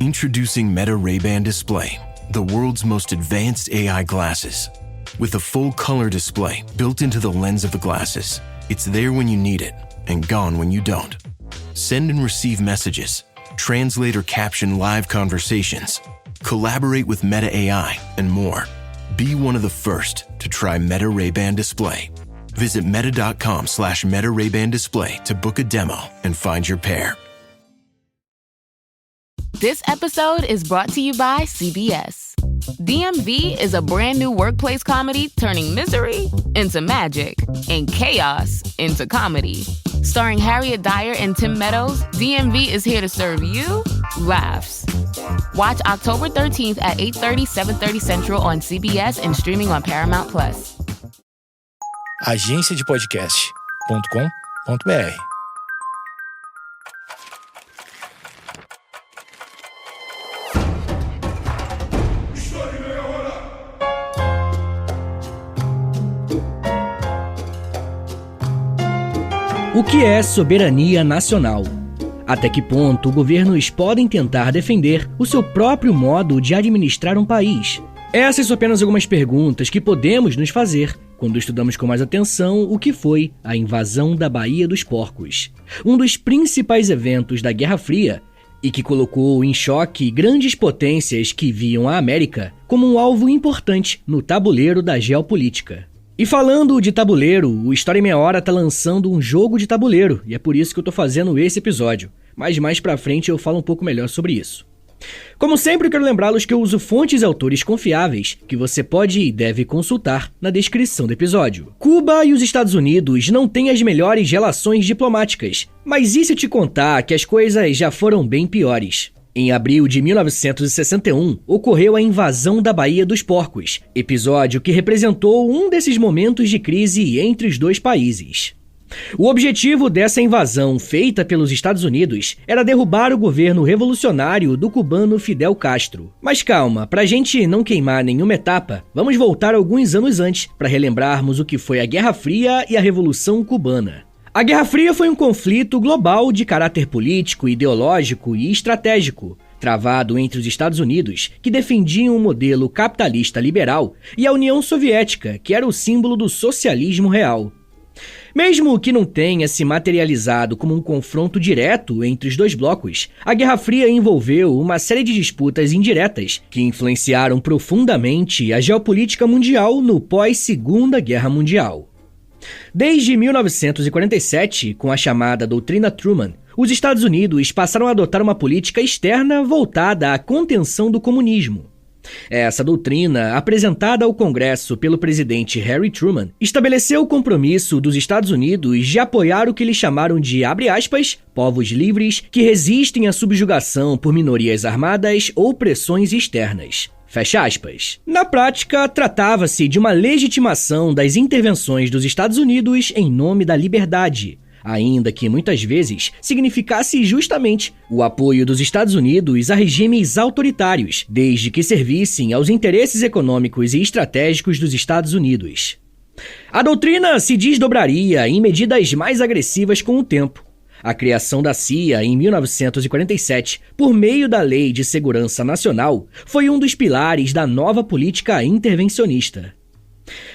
Introducing Meta Ray-Ban Display, the world's most advanced AI glasses. With a full color display built into the lens of the glasses, it's there when you need it and gone when you don't. Send and receive messages, translate or caption live conversations, collaborate with Meta AI, and more. Be one of the first to try Meta Ray-Ban Display. Visit meta.com/Meta Ray-Ban Display to book a demo and find your pair. This episode is brought to you by CBS. DMV is a brand new workplace comedy turning misery into magic and chaos into comedy. Starring Harriet Dyer and Tim Meadows, DMV is here to serve you laughs. Watch October 13th at 8:30, 7:30 Central on CBS and streaming on Paramount+. agenciadepodcast.com.br. O que é soberania nacional? Até que ponto governos podem tentar defender o seu próprio modo de administrar um país? Essas são apenas algumas perguntas que podemos nos fazer quando estudamos com mais atenção o que foi a invasão da Baía dos Porcos, um dos principais eventos da Guerra Fria e que colocou em choque grandes potências que viam a América como um alvo importante no tabuleiro da geopolítica. E falando de tabuleiro, o História em Meia Hora tá lançando um jogo de tabuleiro, e é por isso que eu tô fazendo esse episódio. Mas mais pra frente eu falo um pouco melhor sobre isso. Como sempre, eu quero lembrá-los que eu uso fontes e autores confiáveis, que você pode e deve consultar na descrição do episódio. Cuba e os Estados Unidos não têm as melhores relações diplomáticas, mas e se eu te contar que as coisas já foram bem piores? Em abril de 1961, ocorreu a invasão da Baía dos Porcos, episódio que representou um desses momentos de crise entre os dois países. O objetivo dessa invasão feita pelos Estados Unidos era derrubar o governo revolucionário do cubano Fidel Castro. Mas calma, pra gente não queimar nenhuma etapa, vamos voltar alguns anos antes para relembrarmos o que foi a Guerra Fria e a Revolução Cubana. A Guerra Fria foi um conflito global de caráter político, ideológico e estratégico, travado entre os Estados Unidos, que defendiam um modelo capitalista liberal, e a União Soviética, que era o símbolo do socialismo real. Mesmo que não tenha se materializado como um confronto direto entre os dois blocos, a Guerra Fria envolveu uma série de disputas indiretas que influenciaram profundamente a geopolítica mundial no pós-Segunda Guerra Mundial. Desde 1947, com a chamada Doutrina Truman, os Estados Unidos passaram a adotar uma política externa voltada à contenção do comunismo. Essa doutrina, apresentada ao Congresso pelo presidente Harry Truman, estabeleceu o compromisso dos Estados Unidos de apoiar o que eles chamaram de, abre aspas, povos livres que resistem à subjugação por minorias armadas ou pressões externas. Fecha aspas. Na prática, tratava-se de uma legitimação das intervenções dos Estados Unidos em nome da liberdade, ainda que muitas vezes significasse justamente o apoio dos Estados Unidos a regimes autoritários, desde que servissem aos interesses econômicos e estratégicos dos Estados Unidos. A doutrina se desdobraria em medidas mais agressivas com o tempo. A criação da CIA em 1947, por meio da Lei de Segurança Nacional, foi um dos pilares da nova política intervencionista.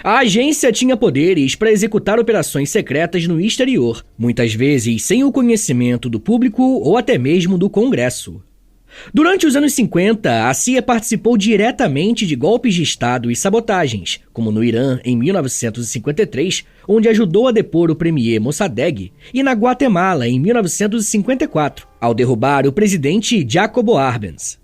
A agência tinha poderes para executar operações secretas no exterior, muitas vezes sem o conhecimento do público ou até mesmo do Congresso. Durante os anos 50, a CIA participou diretamente de golpes de Estado e sabotagens, como no Irã em 1953, onde ajudou a depor o premier Mossadegh, e na Guatemala em 1954, ao derrubar o presidente Jacobo Arbenz.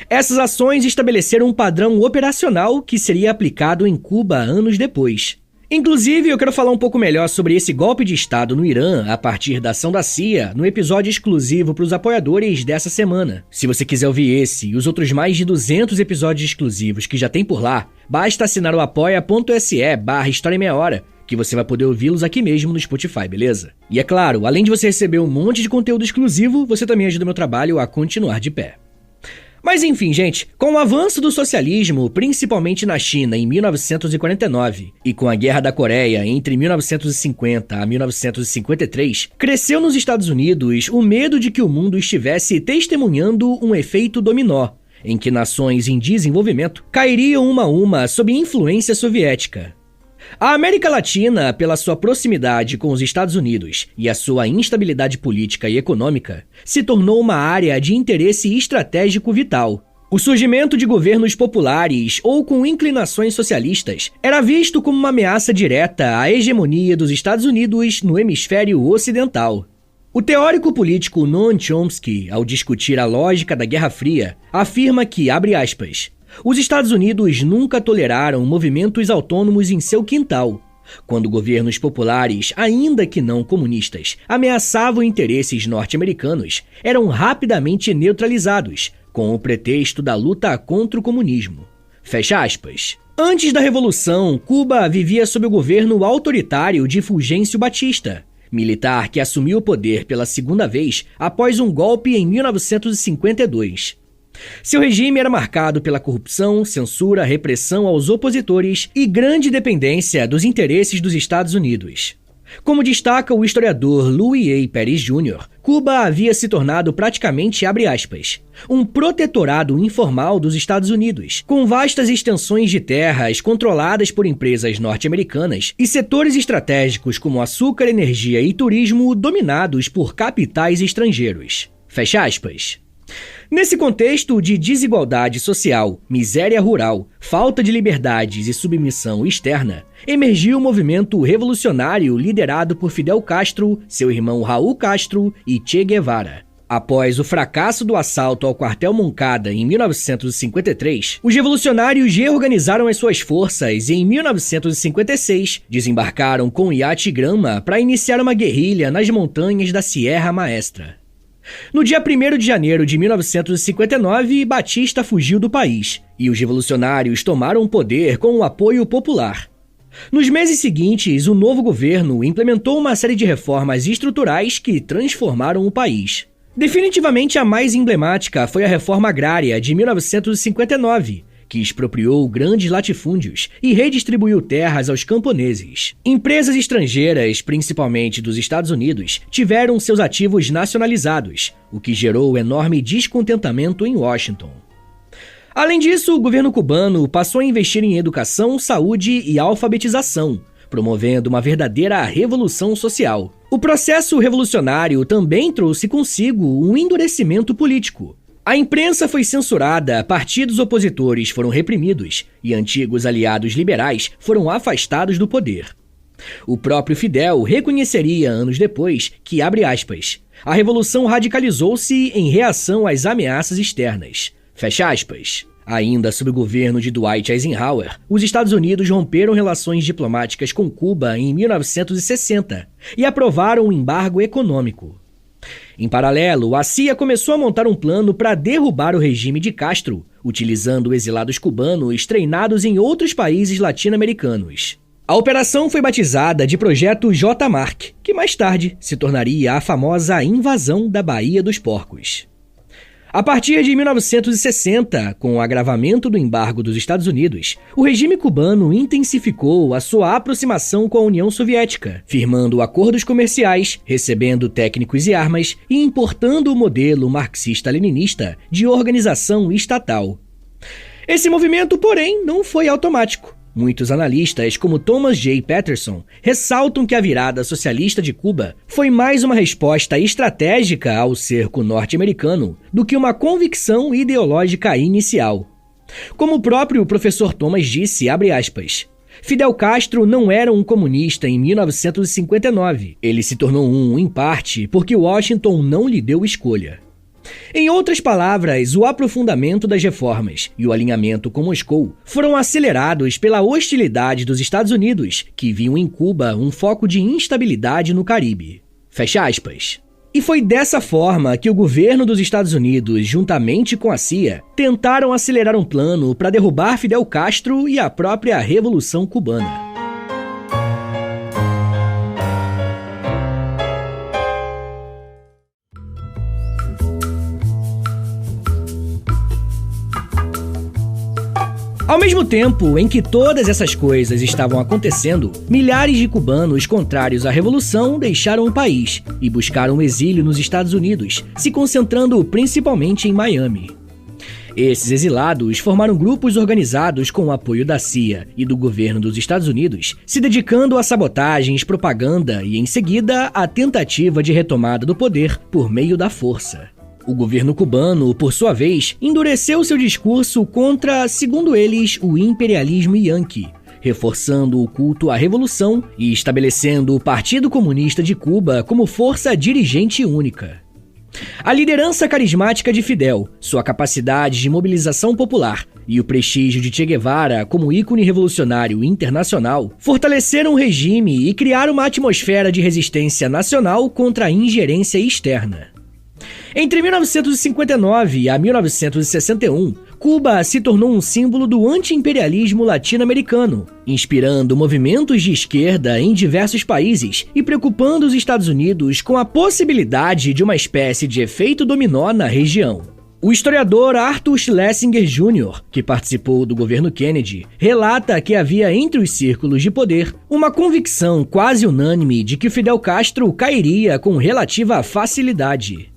Essas ações estabeleceram um padrão operacional que seria aplicado em Cuba anos depois. Inclusive, eu quero falar um pouco melhor sobre esse golpe de Estado no Irã a partir da ação da CIA no episódio exclusivo para os apoiadores dessa semana. Se você quiser ouvir esse e os outros mais de 200 episódios exclusivos que já tem por lá, basta assinar o apoia.se/História em Meia Hora, que você vai poder ouvi-los aqui mesmo no Spotify, beleza? E é claro, além de você receber um monte de conteúdo exclusivo, você também ajuda o meu trabalho a continuar de pé. Mas enfim, gente, com o avanço do socialismo, principalmente na China em 1949, e com a Guerra da Coreia entre 1950 a 1953, cresceu nos Estados Unidos o medo de que o mundo estivesse testemunhando um efeito dominó, em que nações em desenvolvimento cairiam uma a uma sob influência soviética. A América Latina, pela sua proximidade com os Estados Unidos e a sua instabilidade política e econômica, se tornou uma área de interesse estratégico vital. O surgimento de governos populares ou com inclinações socialistas era visto como uma ameaça direta à hegemonia dos Estados Unidos no hemisfério ocidental. O teórico político Noam Chomsky, ao discutir a lógica da Guerra Fria, afirma que, abre aspas, os Estados Unidos nunca toleraram movimentos autônomos em seu quintal. Quando governos populares, ainda que não comunistas, ameaçavam interesses norte-americanos, eram rapidamente neutralizados, com o pretexto da luta contra o comunismo. Fecha aspas. Antes da Revolução, Cuba vivia sob o governo autoritário de Fulgêncio Batista, militar que assumiu o poder pela segunda vez após um golpe em 1952. Seu regime era marcado pela corrupção, censura, repressão aos opositores e grande dependência dos interesses dos Estados Unidos. Como destaca o historiador Louis A. Pérez Jr., Cuba havia se tornado praticamente, abre aspas, um protetorado informal dos Estados Unidos, com vastas extensões de terras controladas por empresas norte-americanas e setores estratégicos como açúcar, energia e turismo dominados por capitais estrangeiros. Fecha aspas. Nesse contexto de desigualdade social, miséria rural, falta de liberdades e submissão externa, emergiu o movimento revolucionário liderado por Fidel Castro, seu irmão Raul Castro e Che Guevara. Após o fracasso do assalto ao quartel Moncada em 1953, os revolucionários reorganizaram as suas forças e, em 1956, desembarcaram com o iate Granma para iniciar uma guerrilha nas montanhas da Sierra Maestra. No dia 1º de janeiro de 1959, Batista fugiu do país e os revolucionários tomaram o poder com o apoio popular. Nos meses seguintes, o novo governo implementou uma série de reformas estruturais que transformaram o país. Definitivamente a mais emblemática foi a reforma agrária de 1959, que expropriou grandes latifúndios e redistribuiu terras aos camponeses. Empresas estrangeiras, principalmente dos Estados Unidos, tiveram seus ativos nacionalizados, o que gerou enorme descontentamento em Washington. Além disso, o governo cubano passou a investir em educação, saúde e alfabetização, promovendo uma verdadeira revolução social. O processo revolucionário também trouxe consigo um endurecimento político. A imprensa foi censurada, partidos opositores foram reprimidos e antigos aliados liberais foram afastados do poder. O próprio Fidel reconheceria anos depois que, abre aspas, a revolução radicalizou-se em reação às ameaças externas. Fecha aspas. Ainda sob o governo de Dwight Eisenhower, os Estados Unidos romperam relações diplomáticas com Cuba em 1960 e aprovaram um embargo econômico. Em paralelo, a CIA começou a montar um plano para derrubar o regime de Castro, utilizando exilados cubanos treinados em outros países latino-americanos. A operação foi batizada de Projeto J-Mark, que mais tarde se tornaria a famosa Invasão da Baía dos Porcos. A partir de 1960, com o agravamento do embargo dos Estados Unidos, o regime cubano intensificou a sua aproximação com a União Soviética, firmando acordos comerciais, recebendo técnicos e armas e importando o modelo marxista-leninista de organização estatal. Esse movimento, porém, não foi automático. Muitos analistas, como Thomas J. Peterson, ressaltam que a virada socialista de Cuba foi mais uma resposta estratégica ao cerco norte-americano do que uma convicção ideológica inicial. Como o próprio professor Thomas disse, abre aspas, Fidel Castro não era um comunista em 1959. Ele se tornou em parte, porque Washington não lhe deu escolha. Em outras palavras, o aprofundamento das reformas e o alinhamento com Moscou foram acelerados pela hostilidade dos Estados Unidos, que viam em Cuba um foco de instabilidade no Caribe. Fecha aspas. E foi dessa forma que o governo dos Estados Unidos, juntamente com a CIA, tentaram acelerar um plano para derrubar Fidel Castro e a própria Revolução Cubana. Ao mesmo tempo em que todas essas coisas estavam acontecendo, milhares de cubanos contrários à revolução deixaram o país e buscaram exílio nos Estados Unidos, se concentrando principalmente em Miami. Esses exilados formaram grupos organizados com o apoio da CIA e do governo dos Estados Unidos, se dedicando a sabotagens, propaganda e, em seguida, a tentativa de retomada do poder por meio da força. O governo cubano, por sua vez, endureceu seu discurso contra, segundo eles, o imperialismo yanqui, reforçando o culto à revolução e estabelecendo o Partido Comunista de Cuba como força dirigente única. A liderança carismática de Fidel, sua capacidade de mobilização popular e o prestígio de Che Guevara como ícone revolucionário internacional fortaleceram o regime e criaram uma atmosfera de resistência nacional contra a ingerência externa. Entre 1959 a 1961, Cuba se tornou um símbolo do anti-imperialismo latino-americano, inspirando movimentos de esquerda em diversos países e preocupando os Estados Unidos com a possibilidade de uma espécie de efeito dominó na região. O historiador Arthur Schlesinger Jr., que participou do governo Kennedy, relata que havia entre os círculos de poder uma convicção quase unânime de que Fidel Castro cairia com relativa facilidade.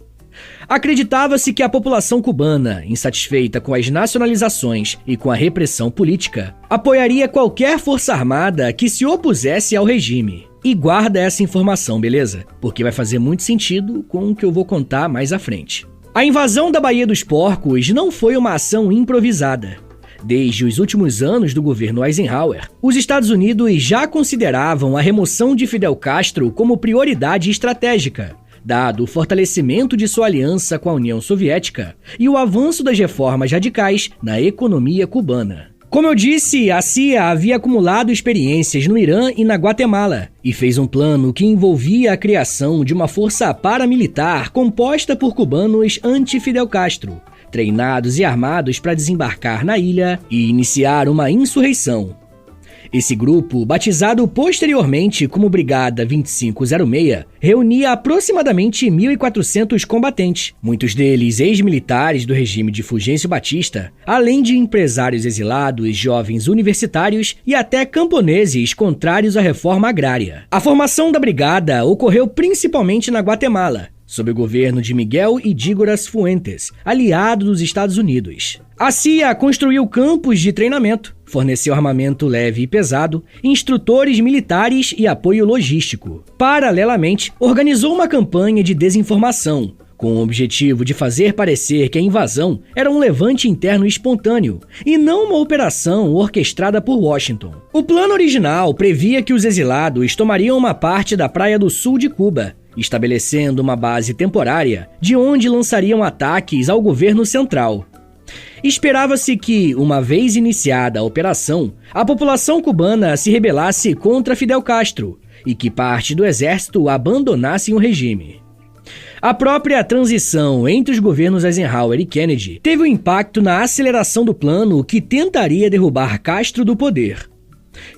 Acreditava-se que a população cubana, insatisfeita com as nacionalizações e com a repressão política, apoiaria qualquer força armada que se opusesse ao regime. E guarda essa informação, beleza? Porque vai fazer muito sentido com o que eu vou contar mais à frente. A invasão da Baía dos Porcos não foi uma ação improvisada. Desde os últimos anos do governo Eisenhower, os Estados Unidos já consideravam a remoção de Fidel Castro como prioridade estratégica, dado o fortalecimento de sua aliança com a União Soviética e o avanço das reformas radicais na economia cubana. Como eu disse, a CIA havia acumulado experiências no Irã e na Guatemala e fez um plano que envolvia a criação de uma força paramilitar composta por cubanos anti-Fidel Castro, treinados e armados para desembarcar na ilha e iniciar uma insurreição. Esse grupo, batizado posteriormente como Brigada 2506, reunia aproximadamente 1.400 combatentes, muitos deles ex-militares do regime de Fulgêncio Batista, além de empresários exilados, jovens universitários e até camponeses contrários à reforma agrária. A formação da brigada ocorreu principalmente na Guatemala, sob o governo de Miguel Idígoras Fuentes, aliado dos Estados Unidos. A CIA construiu campos de treinamento, forneceu armamento leve e pesado, instrutores militares e apoio logístico. Paralelamente, organizou uma campanha de desinformação, com o objetivo de fazer parecer que a invasão era um levante interno espontâneo e não uma operação orquestrada por Washington. O plano original previa que os exilados tomariam uma parte da praia do sul de Cuba, estabelecendo uma base temporária de onde lançariam ataques ao governo central. Esperava-se que, uma vez iniciada a operação, a população cubana se rebelasse contra Fidel Castro e que parte do exército abandonasse o regime. A própria transição entre os governos Eisenhower e Kennedy teve um impacto na aceleração do plano que tentaria derrubar Castro do poder.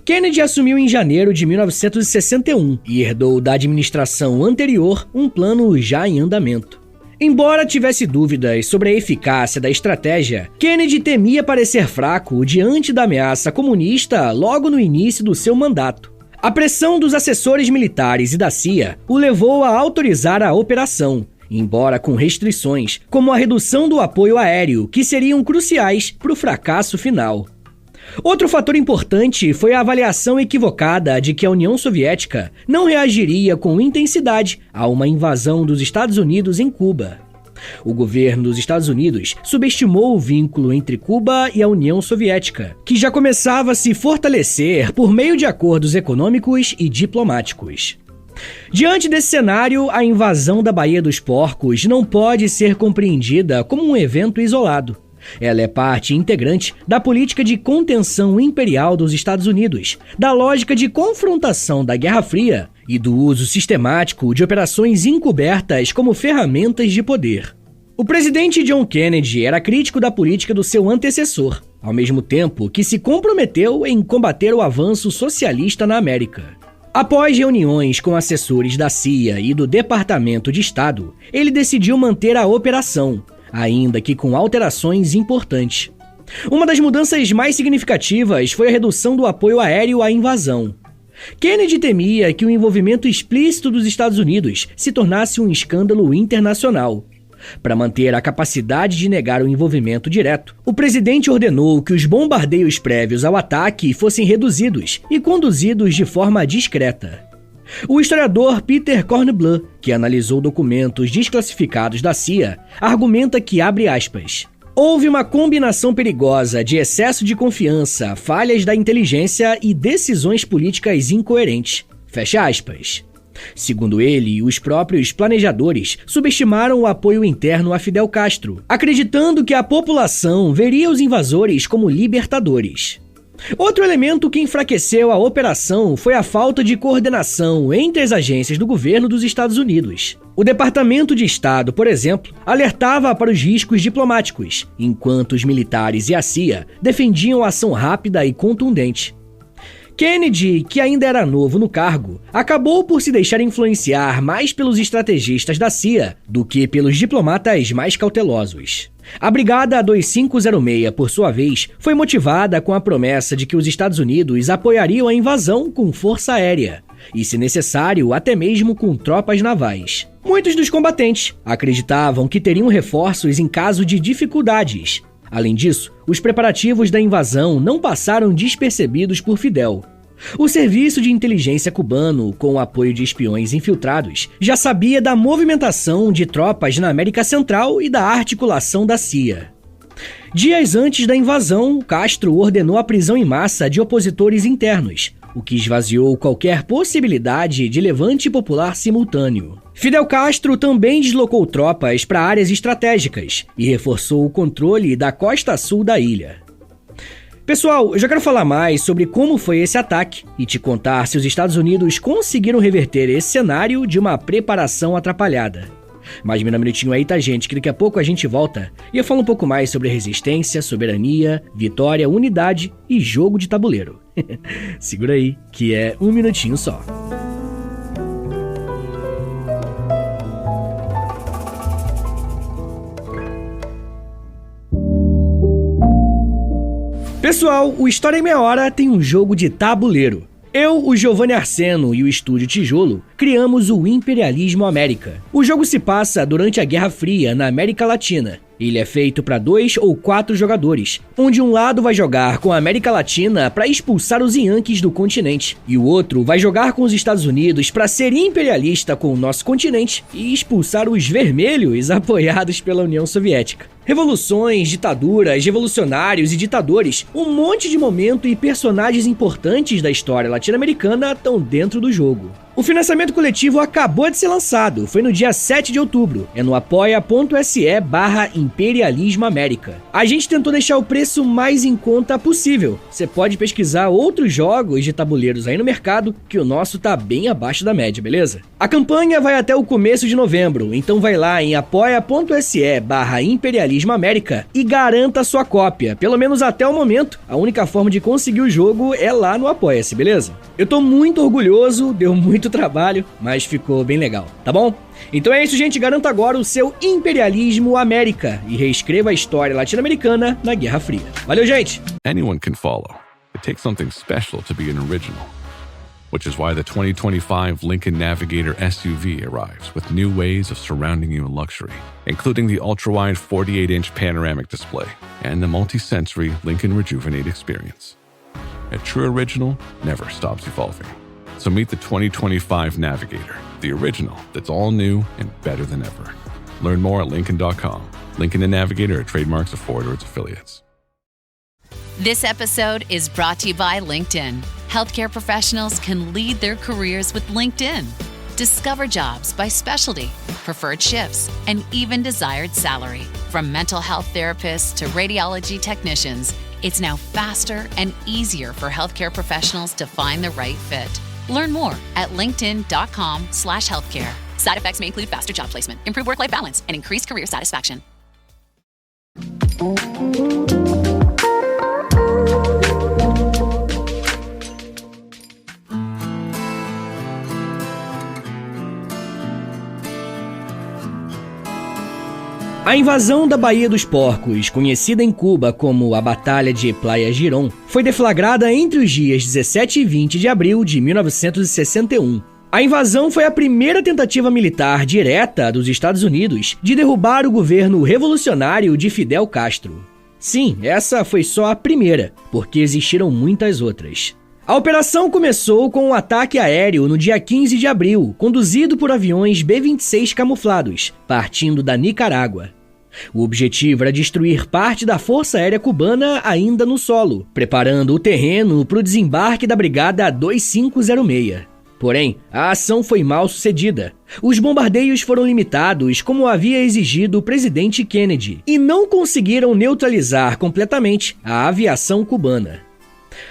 Kennedy assumiu em janeiro de 1961 e herdou da administração anterior um plano já em andamento. Embora tivesse dúvidas sobre a eficácia da estratégia, Kennedy temia parecer fraco diante da ameaça comunista logo no início do seu mandato. A pressão dos assessores militares e da CIA o levou a autorizar a operação, embora com restrições, como a redução do apoio aéreo, que seriam cruciais para o fracasso final. Outro fator importante foi a avaliação equivocada de que a União Soviética não reagiria com intensidade a uma invasão dos Estados Unidos em Cuba. O governo dos Estados Unidos subestimou o vínculo entre Cuba e a União Soviética, que já começava a se fortalecer por meio de acordos econômicos e diplomáticos. Diante desse cenário, a invasão da Baía dos Porcos não pode ser compreendida como um evento isolado. Ela é parte integrante da política de contenção imperial dos Estados Unidos, da lógica de confrontação da Guerra Fria e do uso sistemático de operações encobertas como ferramentas de poder. O presidente John Kennedy era crítico da política do seu antecessor, ao mesmo tempo que se comprometeu em combater o avanço socialista na América. Após reuniões com assessores da CIA e do Departamento de Estado, ele decidiu manter a operação, ainda que com alterações importantes. Uma das mudanças mais significativas foi a redução do apoio aéreo à invasão. Kennedy temia que o envolvimento explícito dos Estados Unidos se tornasse um escândalo internacional. Para manter a capacidade de negar o envolvimento direto, o presidente ordenou que os bombardeios prévios ao ataque fossem reduzidos e conduzidos de forma discreta. O historiador Peter Kornbluh, que analisou documentos desclassificados da CIA, argumenta que, abre aspas, houve uma combinação perigosa de excesso de confiança, falhas da inteligência e decisões políticas incoerentes. Fecha aspas. Segundo ele, os próprios planejadores subestimaram o apoio interno a Fidel Castro, acreditando que a população veria os invasores como libertadores. Outro elemento que enfraqueceu a operação foi a falta de coordenação entre as agências do governo dos Estados Unidos. O Departamento de Estado, por exemplo, alertava para os riscos diplomáticos, enquanto os militares e a CIA defendiam ação rápida e contundente. Kennedy, que ainda era novo no cargo, acabou por se deixar influenciar mais pelos estrategistas da CIA do que pelos diplomatas mais cautelosos. A Brigada 2506, por sua vez, foi motivada com a promessa de que os Estados Unidos apoiariam a invasão com força aérea, e, se necessário, até mesmo com tropas navais. Muitos dos combatentes acreditavam que teriam reforços em caso de dificuldades. Além disso, os preparativos da invasão não passaram despercebidos por Fidel. O serviço de inteligência cubano, com o apoio de espiões infiltrados, já sabia da movimentação de tropas na América Central e da articulação da CIA. Dias antes da invasão, Castro ordenou a prisão em massa de opositores internos, o que esvaziou qualquer possibilidade de levante popular simultâneo. Fidel Castro também deslocou tropas para áreas estratégicas e reforçou o controle da costa sul da ilha. Pessoal, eu já quero falar mais sobre como foi esse ataque e te contar se os Estados Unidos conseguiram reverter esse cenário de uma preparação atrapalhada. Mas me dá um minutinho aí, tá, gente, que daqui a pouco a gente volta e eu falo um pouco mais sobre resistência, soberania, vitória, unidade e jogo de tabuleiro. Segura aí, que é um minutinho só. Pessoal, o História em Meia Hora tem um jogo de tabuleiro. Eu, o Giovanni Arseno e o Estúdio Tijolo criamos o Imperialismo América. O jogo se passa durante a Guerra Fria na América Latina. Ele é feito para 2 ou 4 jogadores, onde um lado vai jogar com a América Latina para expulsar os Yankees do continente, e o outro vai jogar com os Estados Unidos para ser imperialista com o nosso continente e expulsar os vermelhos apoiados pela União Soviética. Revoluções, ditaduras, revolucionários e ditadores, um monte de momento e personagens importantes da história latino-americana estão dentro do jogo. O financiamento coletivo acabou de ser lançado, foi no dia 7 de outubro, é no apoia.se/Imperialismo América. A gente tentou deixar o preço mais em conta possível, você pode pesquisar outros jogos de tabuleiros aí no mercado, que o nosso tá bem abaixo da média, beleza? A campanha vai até o começo de novembro, então vai lá em apoia.se/Imperialismo América e garanta sua cópia, pelo menos até o momento, a única forma de conseguir o jogo é lá no Apoia-se, beleza? Eu tô muito orgulhoso, deu muito trabalho, mas ficou bem legal, tá bom? Então é isso, gente, garanta agora o seu Imperialismo América e reescreva a história latino-americana na Guerra Fria. Valeu, gente! Anyone can follow. It takes something special to be an original. Which is why the 2025 Lincoln Navigator SUV arrives with new ways of surrounding you in luxury, including the ultra-wide 48-inch panoramic display and the multi-sensory Lincoln Rejuvenate experience. A true original never stops evolving. So meet the 2025 Navigator, the original that's all new and better than ever. Learn more at Lincoln.com. Lincoln and Navigator are trademarks of Ford or its affiliates. This episode is brought to you by LinkedIn. Healthcare professionals can lead their careers with LinkedIn. Discover jobs by specialty, preferred shifts, and even desired salary. From mental health therapists to radiology technicians, it's now faster and easier for healthcare professionals to find the right fit. Learn more at linkedin.com/healthcare. Side effects may include faster job placement, improved work-life balance, and increased career satisfaction. A invasão da Baía dos Porcos, conhecida em Cuba como a Batalha de Playa Girón, foi deflagrada entre os dias 17 e 20 de abril de 1961. A invasão foi a primeira tentativa militar direta dos Estados Unidos de derrubar o governo revolucionário de Fidel Castro. Sim, essa foi só a primeira, porque existiram muitas outras. A operação começou com um ataque aéreo no dia 15 de abril, conduzido por aviões B-26 camuflados, partindo da Nicarágua. O objetivo era destruir parte da Força Aérea Cubana ainda no solo, preparando o terreno para o desembarque da Brigada 2506. Porém, a ação foi mal sucedida. Os bombardeios foram limitados, como havia exigido o presidente Kennedy, e não conseguiram neutralizar completamente a aviação cubana.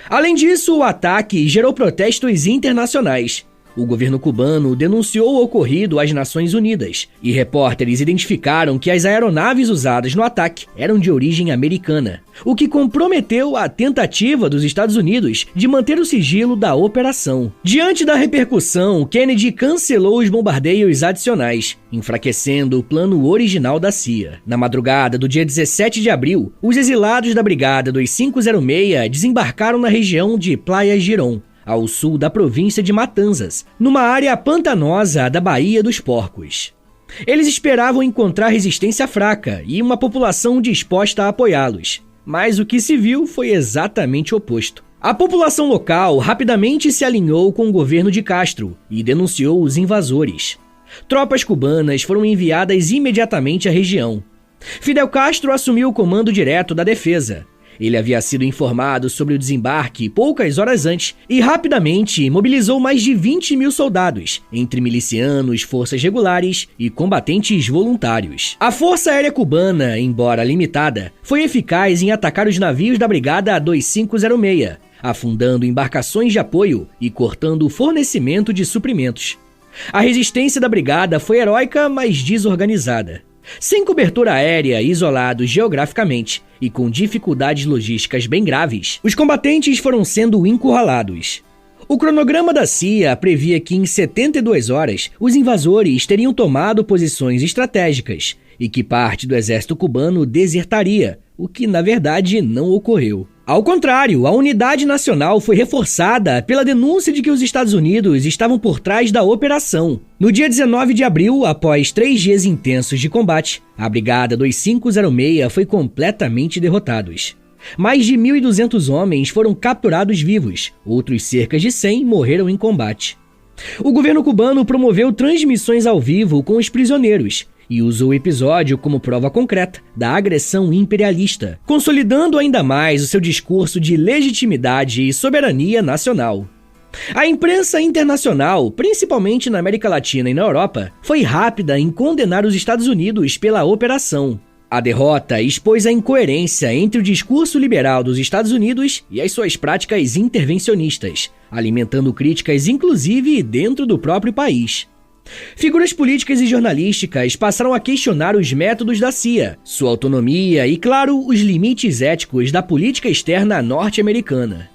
Além disso, o ataque gerou protestos internacionais. O governo cubano denunciou o ocorrido às Nações Unidas, e repórteres identificaram que as aeronaves usadas no ataque eram de origem americana, o que comprometeu a tentativa dos Estados Unidos de manter o sigilo da operação. Diante da repercussão, Kennedy cancelou os bombardeios adicionais, enfraquecendo o plano original da CIA. Na madrugada do dia 17 de abril, os exilados da Brigada 2506 desembarcaram na região de Playa Girón, ao sul da província de Matanzas, numa área pantanosa da Baía dos Porcos. Eles esperavam encontrar resistência fraca e uma população disposta a apoiá-los, mas o que se viu foi exatamente o oposto. A população local rapidamente se alinhou com o governo de Castro e denunciou os invasores. Tropas cubanas foram enviadas imediatamente à região. Fidel Castro assumiu o comando direto da defesa. Ele havia sido informado sobre o desembarque poucas horas antes e rapidamente mobilizou mais de 20 mil soldados, entre milicianos, forças regulares e combatentes voluntários. A Força Aérea Cubana, embora limitada, foi eficaz em atacar os navios da Brigada 2506, afundando embarcações de apoio e cortando o fornecimento de suprimentos. A resistência da brigada foi heróica, mas desorganizada. Sem cobertura aérea, isolados geograficamente e com dificuldades logísticas bem graves, os combatentes foram sendo encurralados. O cronograma da CIA previa que em 72 horas os invasores teriam tomado posições estratégicas e que parte do exército cubano desertaria, o que na verdade não ocorreu. Ao contrário, a unidade nacional foi reforçada pela denúncia de que os Estados Unidos estavam por trás da operação. No dia 19 de abril, após 3 dias intensos de combate, a Brigada 2506 foi completamente derrotada. Mais de 1.200 homens foram capturados vivos, outros cerca de 100 morreram em combate. O governo cubano promoveu transmissões ao vivo com os prisioneiros e usou o episódio como prova concreta da agressão imperialista, consolidando ainda mais o seu discurso de legitimidade e soberania nacional. A imprensa internacional, principalmente na América Latina e na Europa, foi rápida em condenar os Estados Unidos pela operação. A derrota expôs a incoerência entre o discurso liberal dos Estados Unidos e as suas práticas intervencionistas, alimentando críticas inclusive dentro do próprio país. Figuras políticas e jornalísticas passaram a questionar os métodos da CIA, sua autonomia e, claro, os limites éticos da política externa norte-americana.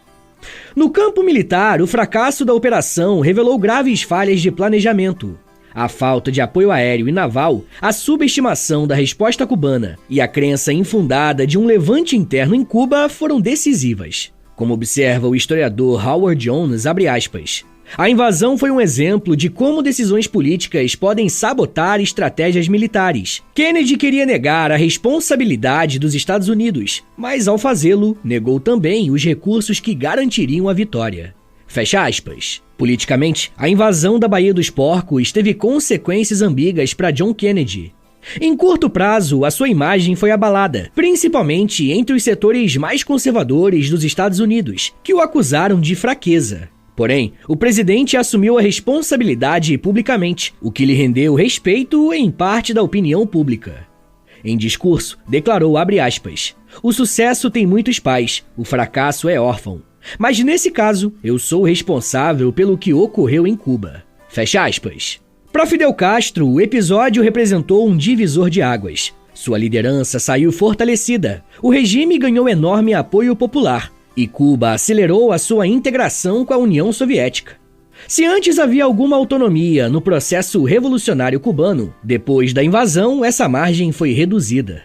No campo militar, o fracasso da operação revelou graves falhas de planejamento. A falta de apoio aéreo e naval, a subestimação da resposta cubana e a crença infundada de um levante interno em Cuba foram decisivas. Como observa o historiador Howard Jones, abre aspas, a invasão foi um exemplo de como decisões políticas podem sabotar estratégias militares. Kennedy queria negar a responsabilidade dos Estados Unidos, mas ao fazê-lo, negou também os recursos que garantiriam a vitória. Fecha aspas. Politicamente, a invasão da Baía dos Porcos teve consequências ambíguas para John Kennedy. Em curto prazo, a sua imagem foi abalada, principalmente entre os setores mais conservadores dos Estados Unidos, que o acusaram de fraqueza. Porém, o presidente assumiu a responsabilidade publicamente, o que lhe rendeu respeito em parte da opinião pública. Em discurso, declarou, abre aspas, o sucesso tem muitos pais, o fracasso é órfão. Mas nesse caso, eu sou responsável pelo que ocorreu em Cuba. Fecha aspas. Para Fidel Castro, o episódio representou um divisor de águas. Sua liderança saiu fortalecida, o regime ganhou enorme apoio popular, e Cuba acelerou a sua integração com a União Soviética. Se antes havia alguma autonomia no processo revolucionário cubano, depois da invasão, essa margem foi reduzida.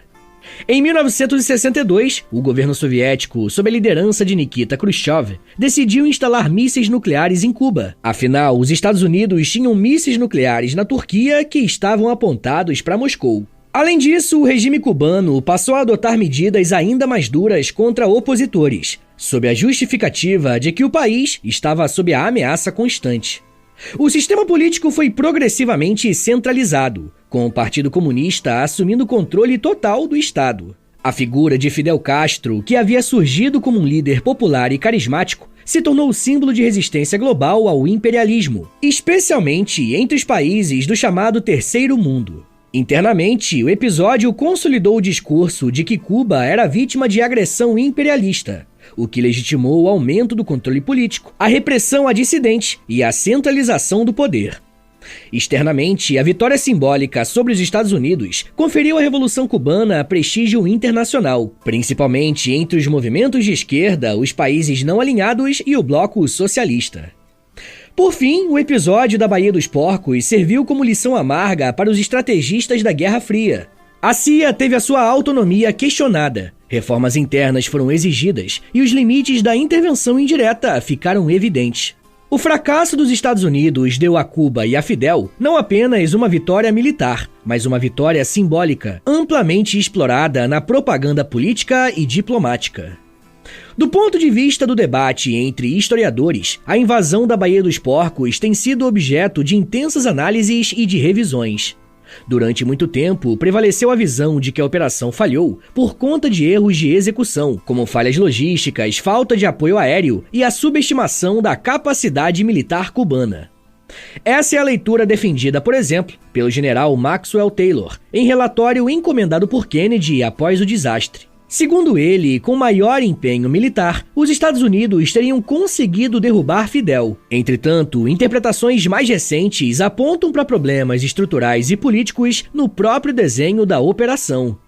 Em 1962, o governo soviético, sob a liderança de Nikita Khrushchev, decidiu instalar mísseis nucleares em Cuba. Afinal, os Estados Unidos tinham mísseis nucleares na Turquia que estavam apontados para Moscou. Além disso, o regime cubano passou a adotar medidas ainda mais duras contra opositores, sob a justificativa de que o país estava sob a ameaça constante. O sistema político foi progressivamente centralizado, com o Partido Comunista assumindo o controle total do Estado. A figura de Fidel Castro, que havia surgido como um líder popular e carismático, se tornou símbolo de resistência global ao imperialismo, especialmente entre os países do chamado Terceiro Mundo. Internamente, o episódio consolidou o discurso de que Cuba era vítima de agressão imperialista, o que legitimou o aumento do controle político, a repressão a dissidentes e a centralização do poder. Externamente, a vitória simbólica sobre os Estados Unidos conferiu à Revolução Cubana prestígio internacional, principalmente entre os movimentos de esquerda, os países não alinhados e o bloco socialista. Por fim, o episódio da Baía dos Porcos serviu como lição amarga para os estrategistas da Guerra Fria. A CIA teve a sua autonomia questionada, reformas internas foram exigidas e os limites da intervenção indireta ficaram evidentes. O fracasso dos Estados Unidos deu a Cuba e a Fidel não apenas uma vitória militar, mas uma vitória simbólica, amplamente explorada na propaganda política e diplomática. Do ponto de vista do debate entre historiadores, a invasão da Baía dos Porcos tem sido objeto de intensas análises e de revisões. Durante muito tempo, prevaleceu a visão de que a operação falhou por conta de erros de execução, como falhas logísticas, falta de apoio aéreo e a subestimação da capacidade militar cubana. Essa é a leitura defendida, por exemplo, pelo general Maxwell Taylor, em relatório encomendado por Kennedy após o desastre. Segundo ele, com maior empenho militar, os Estados Unidos teriam conseguido derrubar Fidel. Entretanto, interpretações mais recentes apontam para problemas estruturais e políticos no próprio desenho da operação.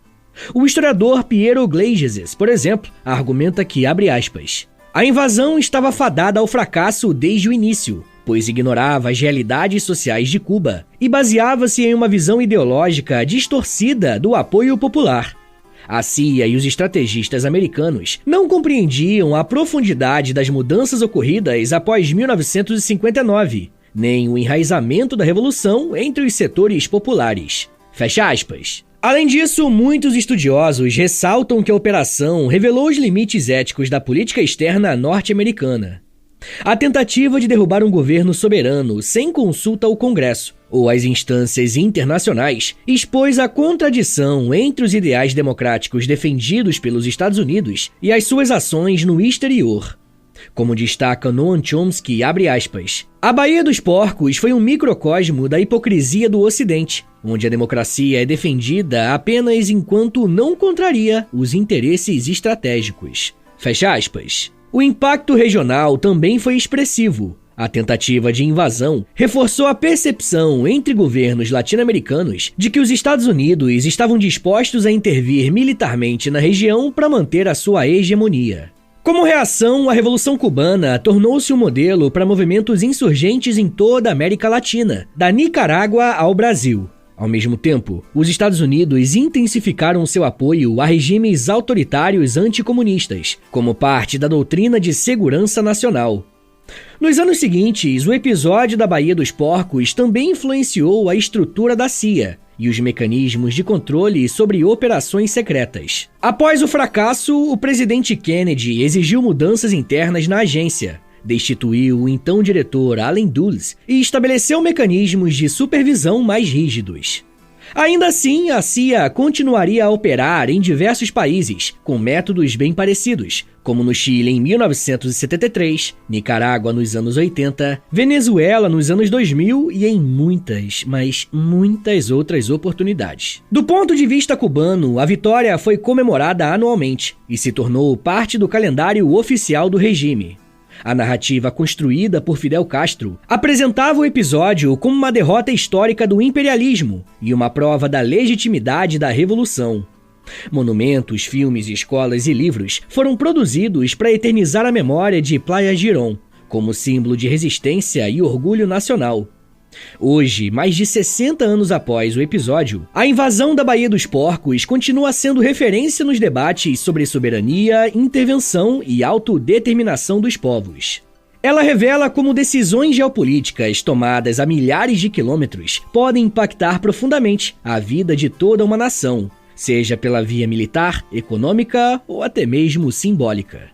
O historiador Piero Gleijeses, por exemplo, argumenta que, abre aspas, a invasão estava fadada ao fracasso desde o início, pois ignorava as realidades sociais de Cuba e baseava-se em uma visão ideológica distorcida do apoio popular. A CIA e os estrategistas americanos não compreendiam a profundidade das mudanças ocorridas após 1959, nem o enraizamento da revolução entre os setores populares. Fecha aspas. Além disso, muitos estudiosos ressaltam que a operação revelou os limites éticos da política externa norte-americana. A tentativa de derrubar um governo soberano sem consulta ao Congresso ou às instâncias internacionais expôs a contradição entre os ideais democráticos defendidos pelos Estados Unidos e as suas ações no exterior. Como destaca Noam Chomsky, abre aspas, a Baía dos Porcos foi um microcosmo da hipocrisia do Ocidente, onde a democracia é defendida apenas enquanto não contraria os interesses estratégicos. Fecha aspas. O impacto regional também foi expressivo. A tentativa de invasão reforçou a percepção entre governos latino-americanos de que os Estados Unidos estavam dispostos a intervir militarmente na região para manter a sua hegemonia. Como reação, a Revolução Cubana tornou-se um modelo para movimentos insurgentes em toda a América Latina, da Nicarágua ao Brasil. Ao mesmo tempo, os Estados Unidos intensificaram seu apoio a regimes autoritários anticomunistas, como parte da doutrina de segurança nacional. Nos anos seguintes, o episódio da Baía dos Porcos também influenciou a estrutura da CIA e os mecanismos de controle sobre operações secretas. Após o fracasso, o presidente Kennedy exigiu mudanças internas na agência, destituiu o então diretor Allen Dulles e estabeleceu mecanismos de supervisão mais rígidos. Ainda assim, a CIA continuaria a operar em diversos países, com métodos bem parecidos, como no Chile em 1973, Nicarágua nos anos 80, Venezuela nos anos 2000 e em muitas, mas muitas outras oportunidades. Do ponto de vista cubano, a vitória foi comemorada anualmente e se tornou parte do calendário oficial do regime. A narrativa construída por Fidel Castro apresentava o episódio como uma derrota histórica do imperialismo e uma prova da legitimidade da revolução. Monumentos, filmes, escolas e livros foram produzidos para eternizar a memória de Playa Girón, como símbolo de resistência e orgulho nacional. Hoje, mais de 60 anos após o episódio, a invasão da Baía dos Porcos continua sendo referência nos debates sobre soberania, intervenção e autodeterminação dos povos. Ela revela como decisões geopolíticas tomadas a milhares de quilômetros podem impactar profundamente a vida de toda uma nação, seja pela via militar, econômica ou até mesmo simbólica.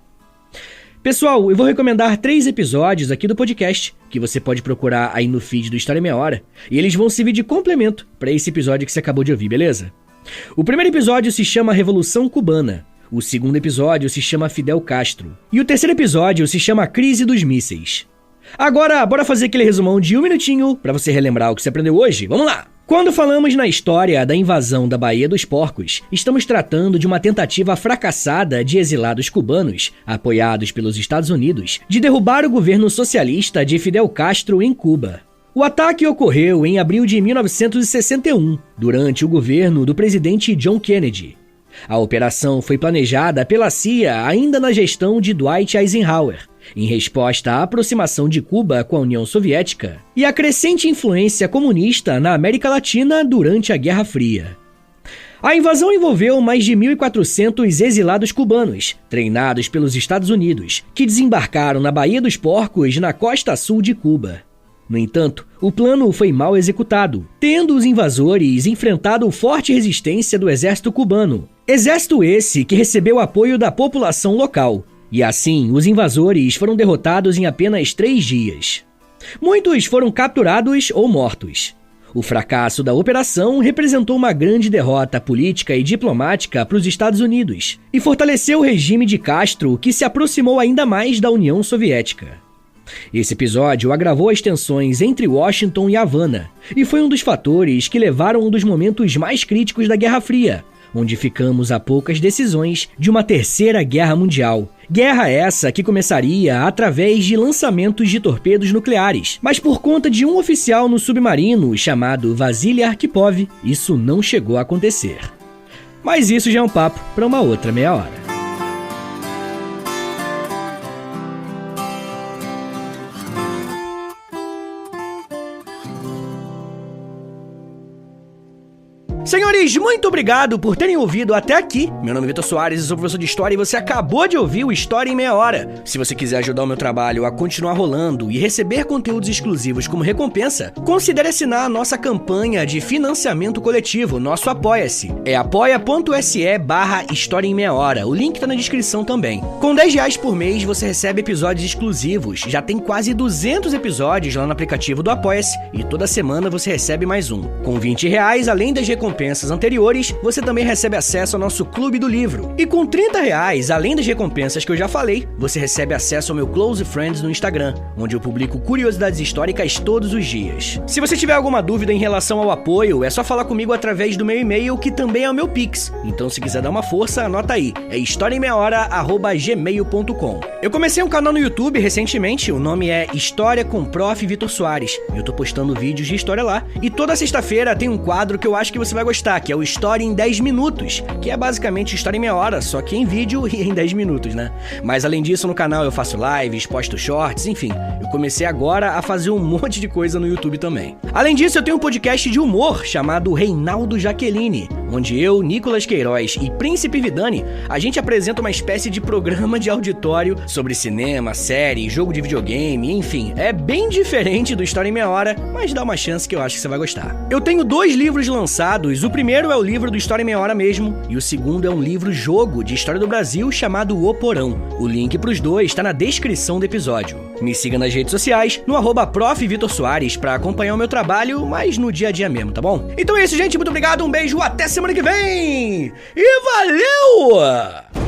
Pessoal, eu vou recomendar 3 episódios aqui do podcast, que você pode procurar aí no feed do História em Meia Hora, e eles vão servir de complemento para esse episódio que você acabou de ouvir, beleza? O primeiro episódio se chama Revolução Cubana, o segundo episódio se chama Fidel Castro, e o terceiro episódio se chama Crise dos Mísseis. Agora, bora fazer aquele resumão de 1 minutinho para você relembrar o que você aprendeu hoje? Vamos lá! Quando falamos na história da invasão da Baía dos Porcos, estamos tratando de uma tentativa fracassada de exilados cubanos, apoiados pelos Estados Unidos, de derrubar o governo socialista de Fidel Castro em Cuba. O ataque ocorreu em abril de 1961, durante o governo do presidente John Kennedy. A operação foi planejada pela CIA ainda na gestão de Dwight Eisenhower, em resposta à aproximação de Cuba com a União Soviética e à crescente influência comunista na América Latina durante a Guerra Fria. A invasão envolveu mais de 1.400 exilados cubanos, treinados pelos Estados Unidos, que desembarcaram na Baía dos Porcos, na costa sul de Cuba. No entanto, o plano foi mal executado, tendo os invasores enfrentado forte resistência do exército cubano. Exército esse que recebeu apoio da população local. E assim, os invasores foram derrotados em apenas 3 dias. Muitos foram capturados ou mortos. O fracasso da operação representou uma grande derrota política e diplomática para os Estados Unidos e fortaleceu o regime de Castro, que se aproximou ainda mais da União Soviética. Esse episódio agravou as tensões entre Washington e Havana e foi um dos fatores que levaram a um dos momentos mais críticos da Guerra Fria, onde ficamos a poucas decisões de uma terceira guerra mundial. Guerra essa que começaria através de lançamentos de torpedos nucleares, mas por conta de um oficial no submarino chamado Vasily Arkhipov, isso não chegou a acontecer. Mas isso já é um papo para uma outra meia hora. Senhores, muito obrigado por terem ouvido até aqui. Meu nome é Vitor Soares, eu sou professor de História e você acabou de ouvir o História em Meia Hora. Se você quiser ajudar o meu trabalho a continuar rolando e receber conteúdos exclusivos como recompensa, considere assinar a nossa campanha de financiamento coletivo, nosso Apoia-se. É apoia.se/História em Meia Hora, o link tá na descrição também. Com R$10 por mês você recebe episódios exclusivos, já tem quase 200 episódios lá no aplicativo do Apoia-se e toda semana você recebe mais um. Com R$20, além das recompensas anteriores, você também recebe acesso ao nosso Clube do Livro. E com R$30, além das recompensas que eu já falei, você recebe acesso ao meu Close Friends no Instagram, onde eu publico curiosidades históricas todos os dias. Se você tiver alguma dúvida em relação ao apoio, é só falar comigo através do meu e-mail, que também é o meu Pix. Então se quiser dar uma força, anota aí, é historiaemmeiahora@gmail.com. Eu comecei um canal no YouTube recentemente, o nome é História com Prof. Vitor Soares. Eu tô postando vídeos de história lá, e toda sexta-feira tem um quadro que eu acho que você vai gostar, que é o História em 10 Minutos, que é basicamente História em Meia Hora, só que em vídeo e em 10 minutos, né? Mas além disso, no canal eu faço lives, posto shorts, enfim, eu comecei agora a fazer um monte de coisa no YouTube também. Além disso, eu tenho um podcast de humor chamado Reinaldo Jaqueline, onde eu, Nicolas Queiroz e Príncipe Vidani, a gente apresenta uma espécie de programa de auditório sobre cinema, série, jogo de videogame, enfim, é bem diferente do História em Meia Hora, mas dá uma chance que eu acho que você vai gostar. Eu tenho 2 livros lançados, o primeiro é o livro do História em Meia Hora mesmo, e o segundo é um livro-jogo de história do Brasil chamado O Porão. O link pros dois tá na descrição do episódio. Me siga nas redes sociais, no @Prof. Vitor Soares, pra acompanhar o meu trabalho, mas no dia a dia mesmo, tá bom? Então é isso, gente, muito obrigado, um beijo, até semana que vem! E valeu!